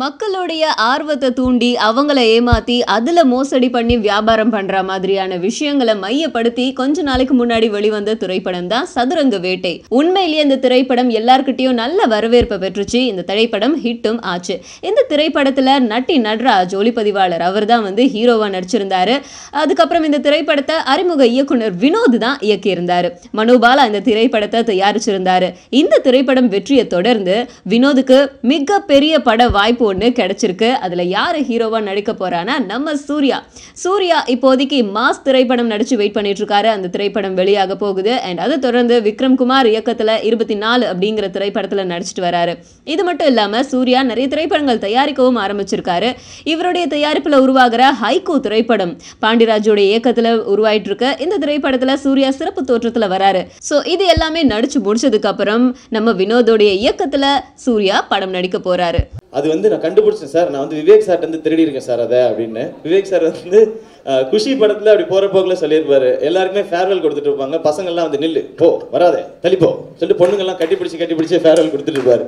மக்களுடைய ஆர்வத்தை தூண்டி அவங்கள ஏமாத்தி அதுல மோசடி பண்ணி வியாபாரம் பண்ற மாதிரியான விஷயங்களை மையப்படுத்தி கொஞ்ச நாளைக்கு முன்னாடி வெளிவந்த திரைப்படம் தான் சதுரங்க வேட்டை. உண்மையிலேயே இந்த திரைப்படம் எல்லார்கிட்டயும் நல்ல வரவேற்பை பெற்றுச்சு. இந்த திரைப்படம் ஹிட்டும் ஆச்சு. இந்த திரைப்படத்துல நட்டி நடராஜ் ஒளிப்பதிவாளர் அவர் தான் ஹீரோவா நடிச்சிருந்தாரு. அதுக்கப்புறம் இந்த திரைப்படத்தை அறிமுக இயக்குனர் வினோத் தான் இயக்கியிருந்தாரு. மனோபாலா இந்த திரைப்படத்தை தயாரிச்சிருந்தாரு. இந்த திரைப்படம் வெற்றியை தொடர்ந்து வினோதுக்கு மிக பெரிய பட வாய்ப்பு ஒன்று கிடைச்சிருக்கு. அதுல யாரு ஹீரோவா நடிக்க போறானா நம்ம சூர்யா இப்போதைக்கு மாஸ் திரைப்படம் நடிச்சு வெயிட் பண்ணிட்டு இருக்காரு. அந்த திரைப்படம் வெளியாக போகுது. அண்ட் அதை தொடர்ந்து விக்ரம் குமார் இயக்கத்துல 24 அப்படிங்கிற திரைப்படத்துல நடிச்சிட்டு வராரு. இது மட்டும் இல்லாம சூர்யா நிறைய திரைப்படங்கள் தயாரிக்கவும் ஆரம்பிச்சிருக்காரு. இவருடைய தயாரிப்புல உருவாகிற ஹைகோ திரைப்படம் பாண்டிராஜோட இயக்கத்துல உருவாயிட்டு இருக்கு. இந்த திரைப்படத்துல சூர்யா சிறப்பு தோற்றத்துல வராரு. சோ இது எல்லாமே நடிச்சு முடிச்சதுக்கு அப்புறம் நம்ம வினோதோடைய இயக்கத்துல சூர்யா படம் நடிக்க போறாரு. அது நான் கண்டுபிடிச்சேன் சார். நான் விவேக் சார் திருடி இருக்கேன் சார் அதை அப்படின்னு. விவேக் சார் குஷி படத்துல அப்படி போற போக்குல சொல்லியிருப்பாரு. எல்லாருக்குமே ஃபேர்வெல் கொடுத்துட்டு இருப்பாங்க. பசங்கள்லாம் நில்லு போ வராதே தள்ளி போ சொல்லிட்டு பொண்ணுங்கள்லாம் கட்டி பிடிச்சி ஃபேர்வெல் கொடுத்துட்டு இருப்பாரு.